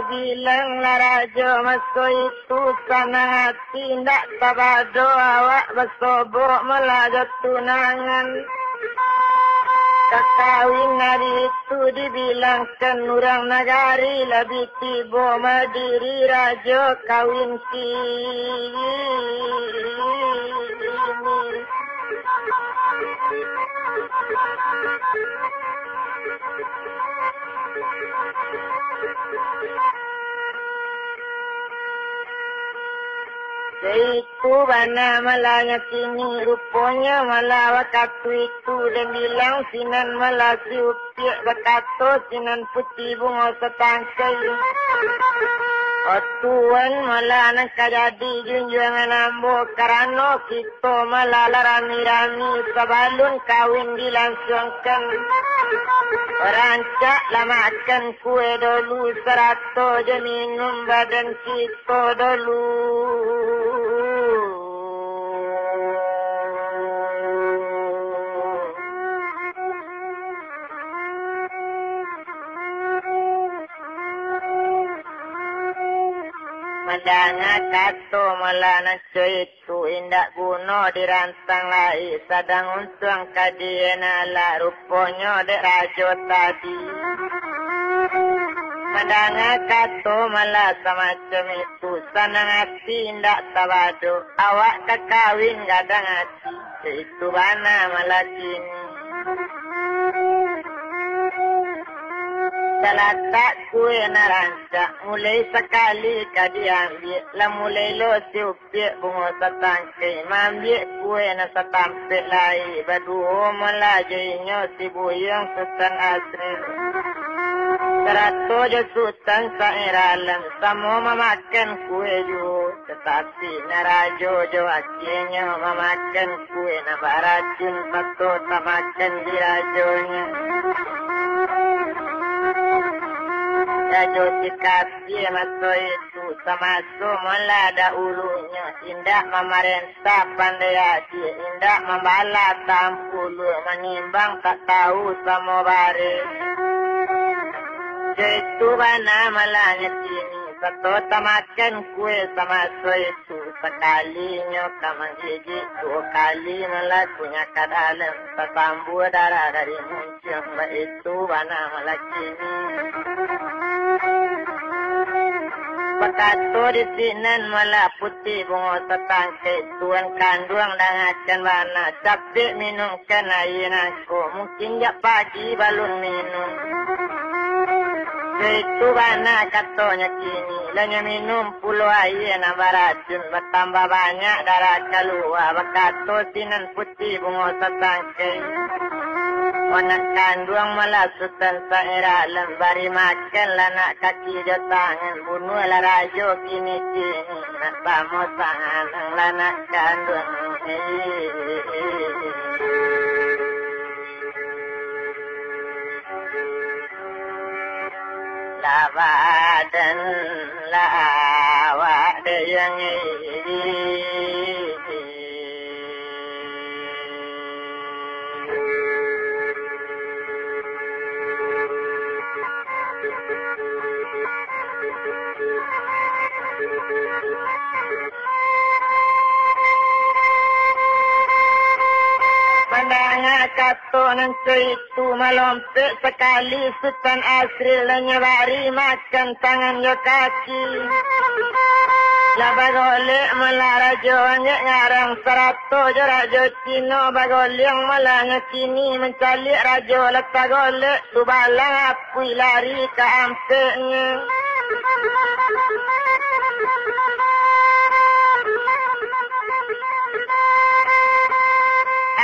bilang larajo maso itu sana tindak tabado awak basobo melajat tunangan. Kakawin hari itu dibilangkan orang nagari lebih tibo madiri rajo kawin kini. Itu bana malanya kini rupanya malah waktu itu dan bilang sinan malah si upiak bakato sinan putih bunga setangkai. Tuan malah nak jadi junjungan ambo karena kita malah rami-rami sebalun kawin dilangsungkan. Rancak lamakan kue dulu 100 je minum badan kita dulu. Madana kato malana itu indak guna dirantang lai sadang untung kadiena la rupanya dek rajo tadi. Madana kato malah semacam itu sanang hati indak tabado awak kakawin gadang hati itu bana malah kini. Talatak kue narancak mulai sekali kadi ambil lah mulai lo siupiak bunga setangkai mambil kue na setampik lai berdua melajainya si buyang sultan asri 100 je sultan sairalam semua memakan kue ju tetapi narajo jo akhirnya memakan kue na baracun satu tak makan di rajonya. Rajo dikasih maso itu sama semula dahulunya indah memerintah pandai hati indah membalas tampulu menimbang tak tahu sama baris. Itu bana malahnya sini satu makan kue sama itu sekalinya kamang gigi 2 kali malah punya kadalam tersambu darah dari muncul itu bana malah sini. Pekato di sinan malah putih bunga setangkai tuan kandung dangakan bana capek minumkan air aku mungkin jak pagi balun minum. Itu bana katonya kini lanya minum 10 air na baracun bertambah banyak darah keluar pekato sinan putih bunga setangkai. Anak kandung malah sultan saira lembari makan lah nak kaki je tangan bunuh lah rajo kini nak pamu tangan lah nak kandung. Lawadan lawak yang kato nanti itu melompet sekali sultan asri lenyabari makan tangan yo kaki. Lah bagolek malah rajo ngarang 100 je rajo Cino bagolek malah kini mencari rajo letak golek tu balang apui lari ke ampeknya.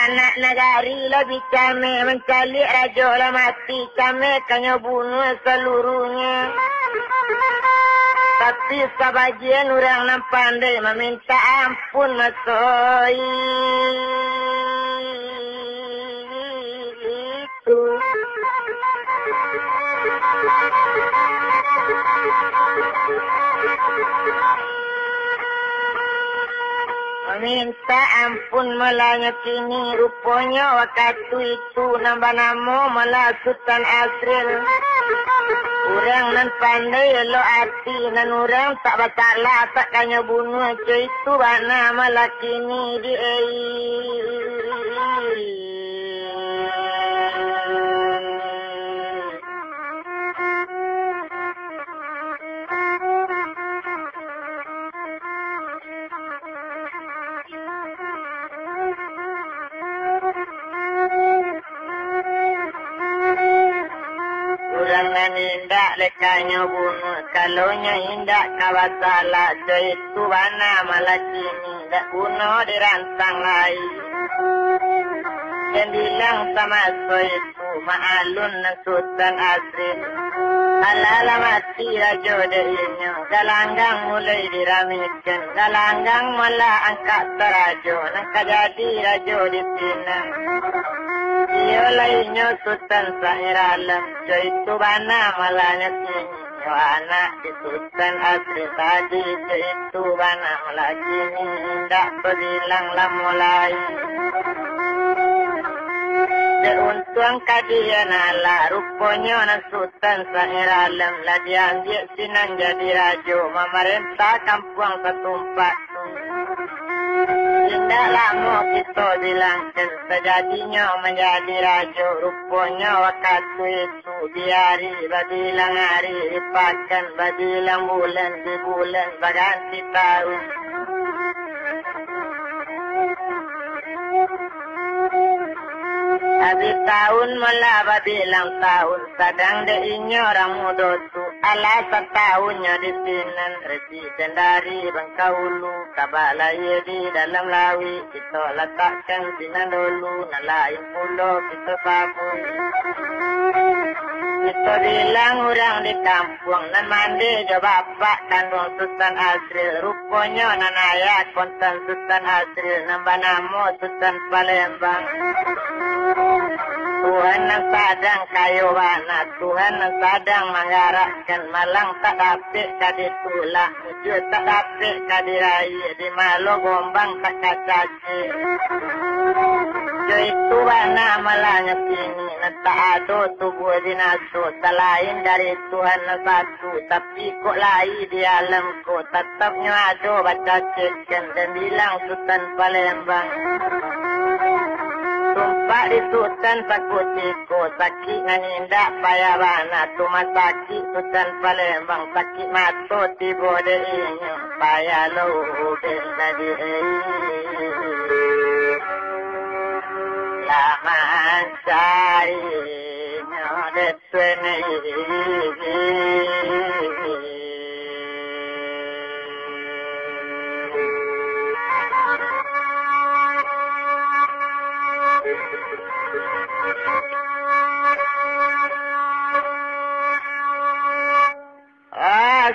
Anak negari lebih kami mencari rajo lah mati kami kanya bunuh seluruhnya. Tapi sebagian orang yang pandai meminta ampun masoi itu. Minta ampun melanya kini rupanya waktu itu nambah nama malah Sultan Asril. Urang nan pandai lo arti nan urang tak bersalah tak kanya bunuh cuy itu bana malaki ni di Urang indak lekanya bunuh kalau nya indak kawasala cuy itu bana malaki ni dak bunuh diransang lain. Yang bilang sama cuy itu maalun na sultan asrin. Alala mati rajo deinyo galanggang mulai diramikan galanggang mula angkat terajo nang kajadi rajo di pinang. Iyo lainyo sultan sairalam cuy itu bana malanya tinyo anak di sultan asri tadi cuy itu bana malaki ni indak berbilang lah mulai. Untung kadian ala rupanya na sultan sairalam lah diambil sinan jadi rajo memerintah kampung setumpak. Indah lama kita bilangkan sejadinya menjadi raja rupanya waktu itu biari badilang hari dipakan badilang bulan di bulan berganti tahun. Habis tahun malah bilang tahun sedang deinyo orang muda tu ala setahunnya di sinan residen dari Bangkaulu kabalaya di dalam lawi kita letakkan sinan dulu nalain pulau kita sabun. Kita bilang orang di kampung nan mandi jo bapak kandung Sultan Azril rupanya nan ayah konten Sultan Azril nambah nama Sultan Palembang. Tuhan yang sadang kayu wana, Tuhan yang sadang mengharapkan malang tak dapat kaditulah, wujud tak dapat kadiraya, di malu gombang tak kacaci. Itu wana malanya sini, tak ada tubuh dinasu, selain dari Tuhan yang satu, tapi kok lain di alamku, tetapnya ada baca cekkan dan bilang Sultan Palembang. Sumpah di Sultan Sakutiko, sakit nganindak payah bana, cuma sakit Sultan Palembang, sakit mato tiba deinyo, payah lo bela diri. Laman carinya deswene.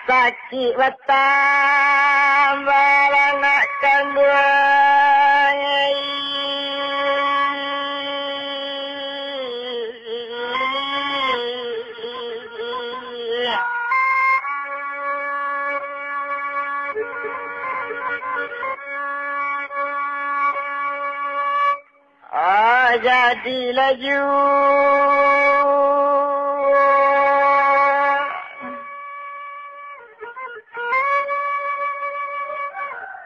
Sakit bertambah anak kandung. Jadi laju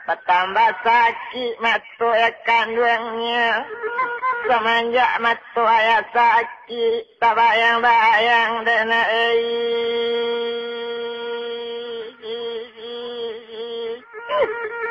bertambah sakit mata ya kandungnya semenjak mata ayah sakit tak bayang-bayang dan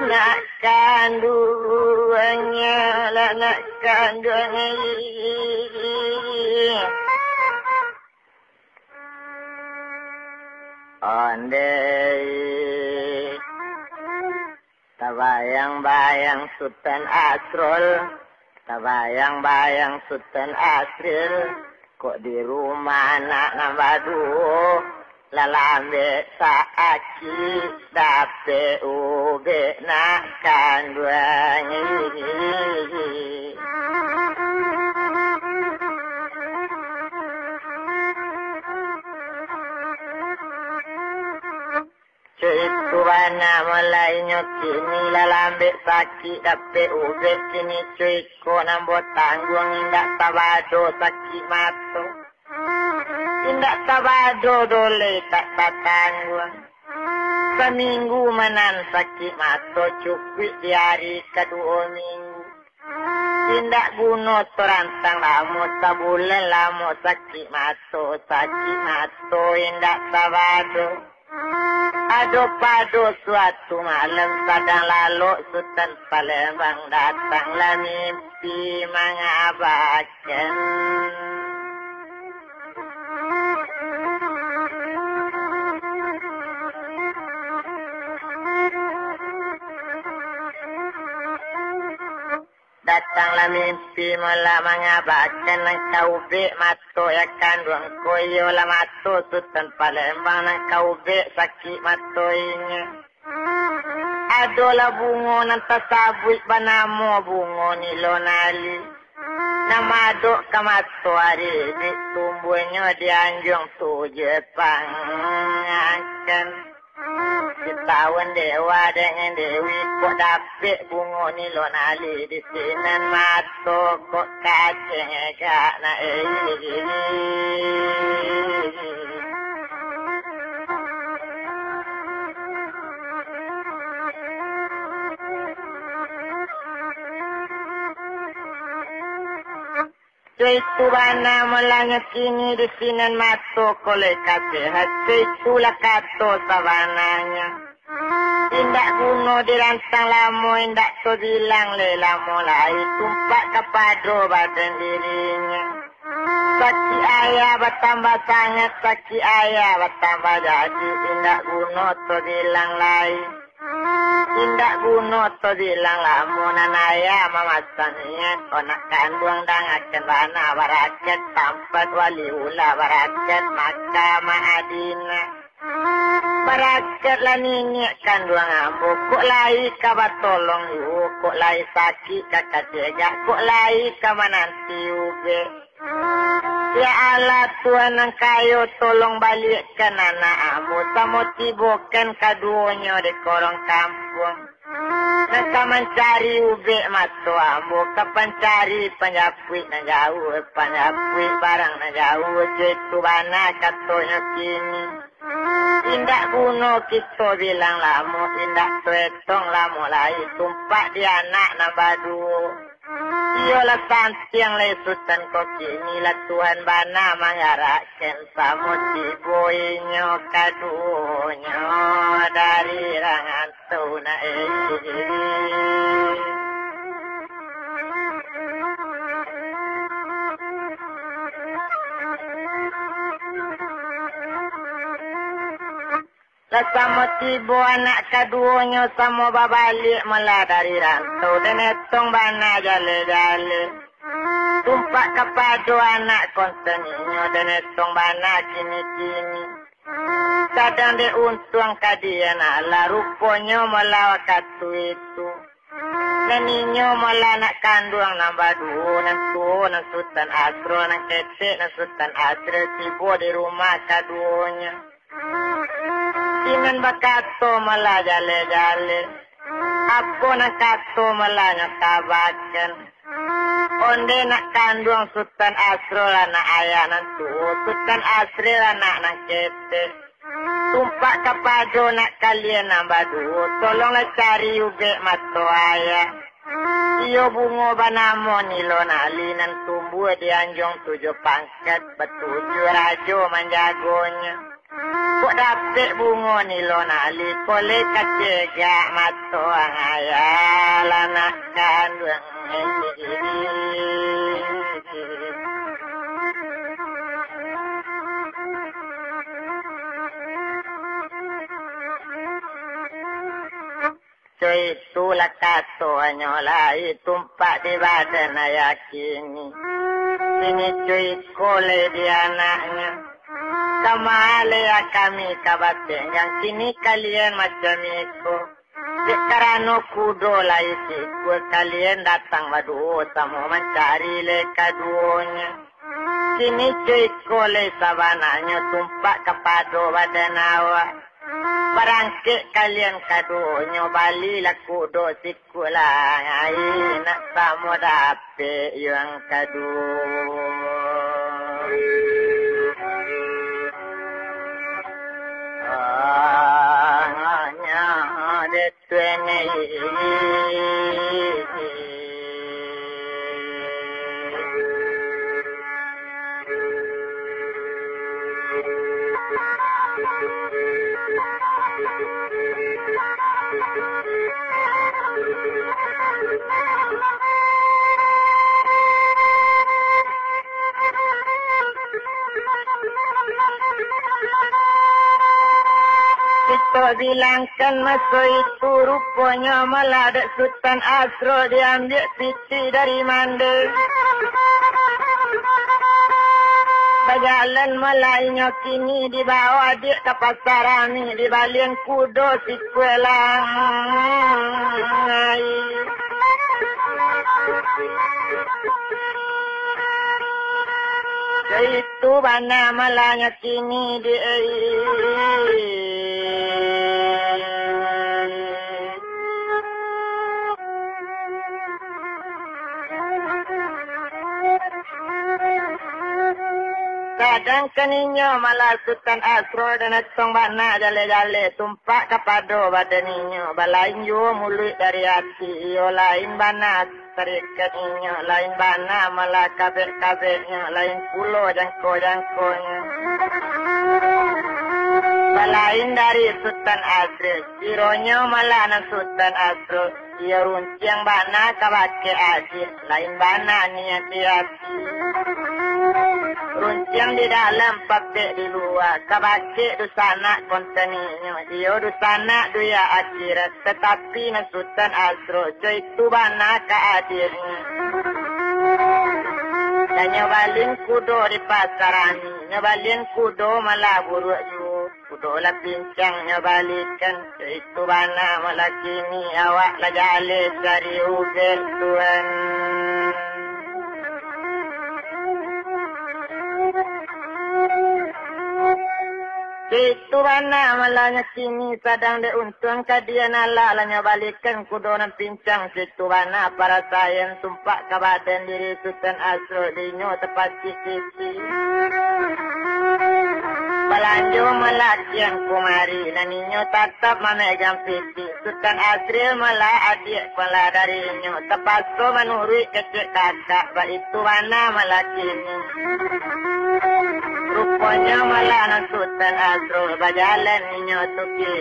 nak kandungnya lah nak kandungnya ondei tabayang-bayang Sultan Asrul tabayang-bayang Sultan Asrul kok di rumah anak nambah dua lalambe saaki dape uge nak kandungi. Itu wana mulai nyokini lalambe sakit dape uge kini cuiko nambo tanggung indak tabado sakit mato. Indak sabado dole tak tanggung. Seminggu menan sakit mato cukwi di hari kedua minggu. Tindak guna terantang lama sebulan lama sakit mato indak sabado. Ado pado suatu malam sedang lalu Sultan Palembang datanglah mimpi mengabarkan. Datanglah mimpi mula mengabarkan engkau be mato ya kandung koyo lah mato Sultan Palembang engkau be sakit mato ini. Adolah bungo nan tasabut banamo bungo ni lonali. Nama aduk kamato hari di tumbuhnya di anjung tu Jepang akan. Setahun dewa dengan dewi kok dapet bunga ni lonali di sinan mato kok kaceng gak na Cuy tu bana melanya kini di sinan mato kolek kasehat. Cuy tu lah kato sabananya. Indak kuno dirantang lamo, indak tu bilang le lamo lai. Tumpak kepado badan dirinya. Saki ayah bertambah sangat, saki ayah bertambah jadi. Indak kuno tu bilang lai. Indak guno to bilang lamunan ayah mamasaninya konak kandung dan akan bana barakat tampat wali ula barakat maka maadina barakat lah ninyak kandung ambo kok lai kabat tolong yu kok lai sakit kakak tega kok lai kamananti ube. Ya Allah Tuhan yang kayo tolong balikkan anak amu sama tibokan kaduanya di korong kampung. Naka mencari ube mato amu kapan cari penyapuit na jauh penyapuit barang na jauh itu bana katonya kini. Indak kuno kita bilang lamu indak tuetong lamu lai tumpak di anak na badu. Iyalah santiang lesutan koki inilah Tuhan bana mengharapkan sama tiboinyo kadunyo dari rangan tuna Sama tibo anak kaduanya sama babalik mula dari rantau dan etong bana jale-jale. Tumpak kepada anak konseninyo dan etong bana kini-kini. Kadang dia untung kadian ala rupanya mula waktu itu. Neninyo mula nak kandung nambah dua nan Sultan Asro nan ketek nan Sultan Asro tibo di rumah kaduanya. Inan bakato malah jale-jale. Aku nak kato malah nyatabakan. Onde nak kandung Sultan Asro lah nak ayah nantu. Sultan Asro lah nak kete. Tumpak kapado nak kalian nambah dua. Tolonglah cari ube mato ayah. Iyo bungo banamo nilo nali nan tumbuh di anjong 7 pangkat. Betujuh rajo menjagonya. Kok dapet bungo ni lo nali kole kacega mato ang ayala nak kandung Cuy itulah kato nyolai tumpak di badan ayakini. Sini cuy kole di anaknya. Kamale ya kami kabateng yang sini kalian macam itu. Sekarang kudo lah isi kalian datang madu sama mencari lekadunya. Sini cuy kole sabananya tumpak kepada badan awak. Barangkit kalian kadunya bali lah kudo sikulah. Ai nak sama dapet yang kadu. nya detene Kita bilangkan masa itu rupanya malah ada Sultan Asro diambil piti dari Mandai. Berjalan malainya kini dibawa adik ke pasar Rami di balian kudo si kuelang. Itu bana malanya kini di kadang keninyo malah Sultan Asro dan Atong bana jale-jale tumpak kepada badannya balain yo mulut dari hati yo lain bana terikat inyo lain bana malah kabek-kabeknya lain pulau jangko-jangkonya balain dari Sultan Asro sironya malah na Sultan Asro ia runciang bana kabake aji lain bana niat hati runciang di dalam pakai di luar kabake du sana konteninyo dia du sana du ya akhirat tetapi na Sultan Asro itu bana keadilnya dan nyobalin kudo di pasaran nyobalin kudo malah buruk ju kudo lah pincang nyobalikan itu bana malah kini awak lah jale cari ubel Tuhan. Itu bana malahnya kini sadang de untung kadian ala lanya balikan kudo nan pincang situ bana para sayang tumpak ke badan diri Sultan Asro dinyo tepat sisi Balanjo malaki yang kumari naninyo tetap memegang piti Sultan Asri malah adik pala darinya tepat so menurut kecik kakak itu bana malaki ini rupanya malah na Sultan Asro berjalan ninyo tuki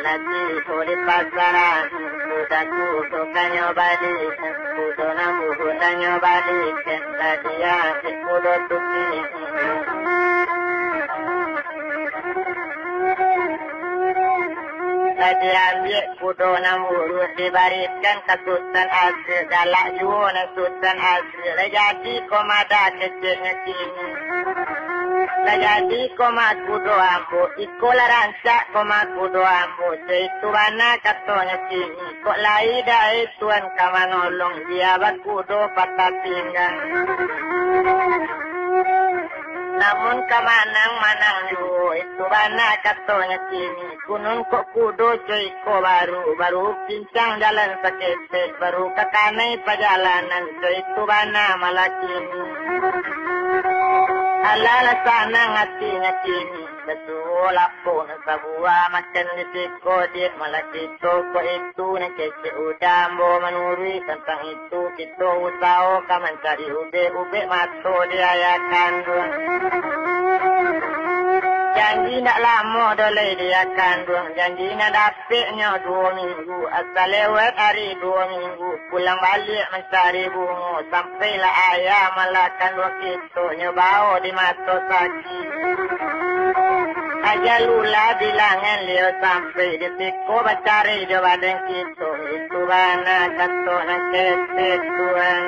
lagi di pasaran sudah kudo kanyo balik kudo namu kanyo balik tadi ya kudo tuki tadi ambil kudo namu dibarikan ke Sultan Asri galak juga na Sultan Asri jadi komada kecilnya kini jadi koma kudo ambo ikola rancak koma kudo ambo itu bana katanya kini kok lai dai tuan kamanolong dia bakudo patah pinggang namun kemanang-manang yo itu bana katanya kini kunun kok kudo coy ko baru pincang jalan sakit baru ke kanai perjalanan coy itu bana malah kini alala sana ngatinya kini betul lapun sabua makan di tiko dia malah kita ko itu na kece udambo menurui tentang itu kita usao kaman cari ube mato dia ya kandung janji nak lama dolai dia kandung janji nak dapetnya 2 minggu asal lewat hari 2 minggu pulang balik mencari bunga sampailah ayah malah kandung kita nyobao di mata saki aja lula bilangan leo sampai di tiko bacari di badan kita itu bana kato nak kete Tuhan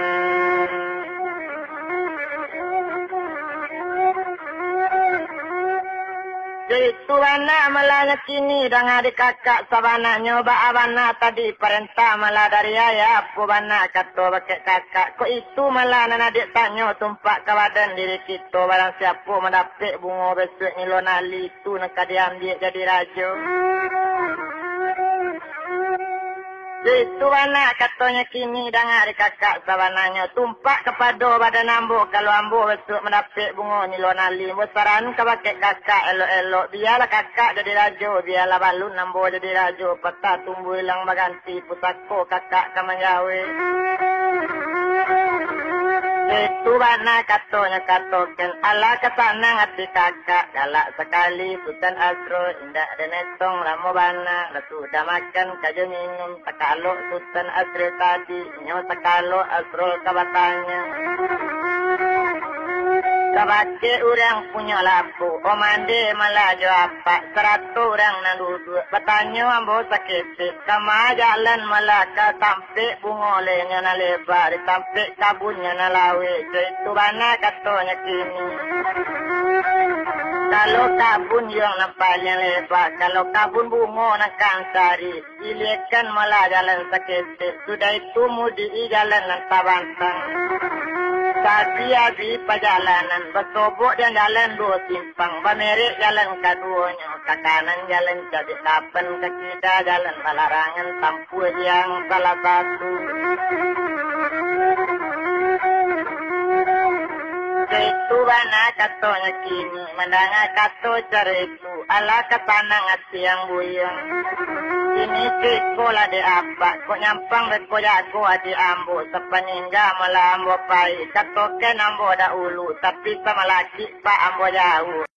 itu bana malah kini dengan adik kakak sabana nyoba abana tadi perintah malah dari ayah aku bana kata pakai kakak kok itu malah nan adik tanya tumpak ke badan diri kita barang siapa mendapat bunga besok ni lonali itu nak dia ambil jadi raja Itu mana katanya kini dengar kakak sawananya tumpak kepada badan ambo kalau ambo besok mendapat bunga ni lonali besaran kepakai kakak elok-elok biarlah kakak jadi rajo biarlah balun ambo jadi rajo patah tumbuh hilang baganti pusako kakak kamangawe itu mana katanya katoken ala kesanang hati kakak galak sekali Sultan Asrul indah dan netong lamo bana sudah makan kaje minum sekalo Sultan Asrul tadi nyo sekalo Asrul kabatanya kabake orang punya lapu omande malah apa 100 orang nandudu bertanya ambo sakit kama jalan malaka sampai bungolenya na lebar sampai kabunnya na lawe itu mana katanya kini kalau kabun yang nampaknya lebar kalau kabun bungo nak kansari dilihatkan malah jalan sakit sudah itu mudi jalan nan tabantang tapi di perjalanan bersobok dan jalan 2 simpang bermerek jalan keduanya ke kanan jalan jadi kapan ke kita jalan balarangan tampu yang salah satu itu mana katanya kini mendengar kata cara itu ala ketanang hati yang buyang ini sekolah de apa kok nyampang reko jago adi ambo sepeningga malah ambo pai katoken ambo dahulu tapi sama laki pak ambo jauh